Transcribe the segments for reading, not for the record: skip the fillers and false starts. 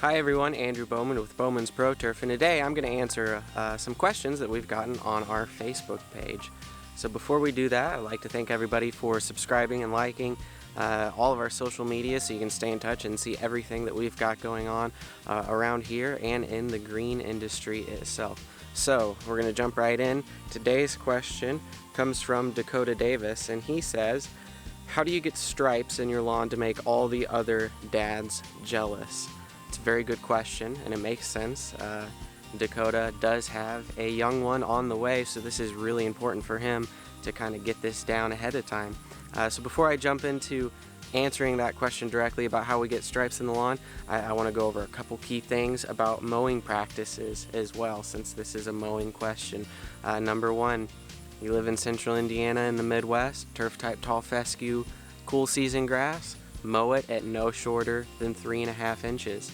Hi everyone, Andrew Bowman with Bowman's Pro Turf, and today I'm going to answer some questions that we've gotten on our Facebook page. So before we do that, I'd like to thank everybody for subscribing and liking all of our social media so you can stay in touch and see everything that we've got going on around here and in the green industry itself. So we're going to jump right in. Today's question comes from Dakota Davis, and he says, how do you get stripes in your lawn to make all the other dads jealous? It's a very good question, and it makes sense. Dakota does have a young one on the way, so this is really important for him to kind of get this down ahead of time. So before I jump into answering that question directly about how we get stripes in the lawn, I want to go over a couple key things about mowing practices as well, since this is a mowing question. Number one, you live in central Indiana in the Midwest, turf type tall fescue, cool season grass, mow it at no shorter than 3.5 inches.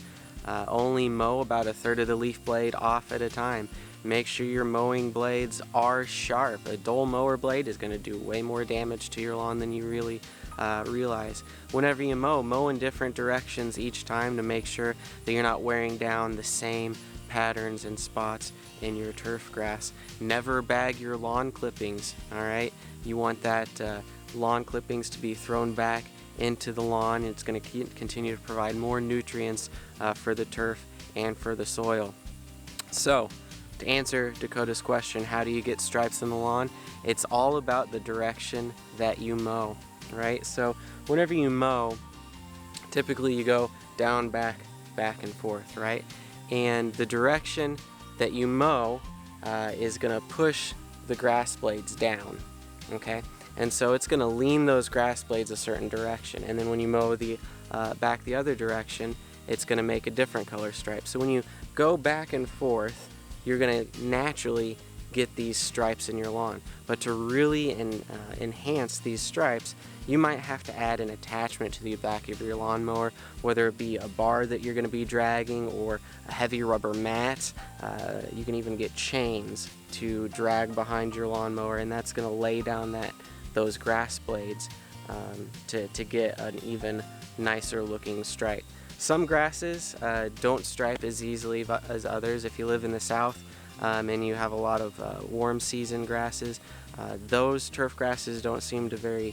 Only mow about 1/3 of the leaf blade off at a time. Make sure your mowing blades are sharp. A dull mower blade is going to do way more damage to your lawn than you really realize. Whenever you mow in different directions each time to make sure that you're not wearing down the same patterns and spots in your turf grass. Never bag your lawn clippings, alright? You want that lawn clippings to be thrown back into the lawn. It's going to continue to provide more nutrients for the turf and for the soil. So, to answer Dakota's question, how do you get stripes in the lawn? It's all about the direction that you mow, right? So, whenever you mow, typically you go down, back and forth, right? And the direction that you mow is going to push the grass blades down, okay? And so it's going to lean those grass blades a certain direction, and then when you mow the back the other direction, it's going to make a different color stripe. So when you go back and forth, you're going to naturally get these stripes in your lawn. But to really enhance these stripes, you might have to add an attachment to the back of your lawnmower, whether it be a bar that you're going to be dragging or a heavy rubber mat. You can even get chains to drag behind your lawnmower, and that's going to lay down those grass blades to get an even nicer looking stripe. Some grasses don't stripe as easily as others. If you live in the south and you have a lot of warm season grasses, those turf grasses don't seem to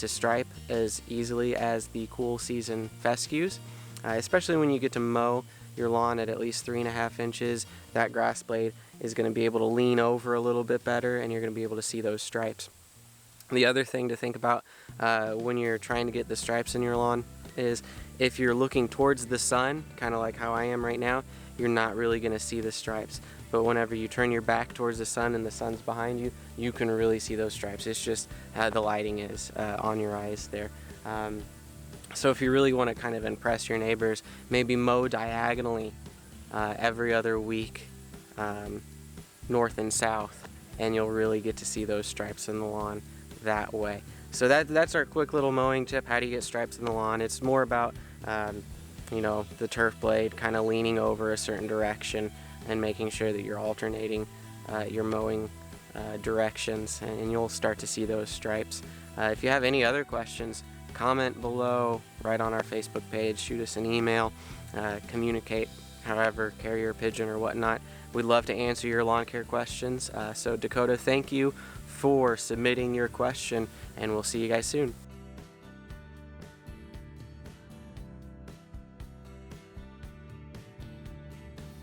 stripe as easily as the cool season fescues, especially when you get to mow your lawn at least 3.5 inches. That grass blade is going to be able to lean over a little bit better, and you're going to be able to see those stripes. The other thing to think about when you're trying to get the stripes in your lawn is if you're looking towards the sun, kind of like how I am right now, you're not really going to see the stripes. But whenever you turn your back towards the sun and the sun's behind you, you can really see those stripes. It's just how the lighting is on your eyes there. So if you really want to kind of impress your neighbors, maybe mow diagonally every other week, north and south, and you'll really get to see those stripes in the lawn that way. So that's our quick little mowing tip. How do you get stripes in the lawn? It's more about the turf blade kind of leaning over a certain direction and making sure that you're alternating your mowing directions, and you'll start to see those stripes. If you have any other questions, comment below right on our Facebook page, shoot us an email, communicate however, carrier pigeon or whatnot. We'd love to answer your lawn care questions. So Dakota, thank you for submitting your question, and we'll see you guys soon.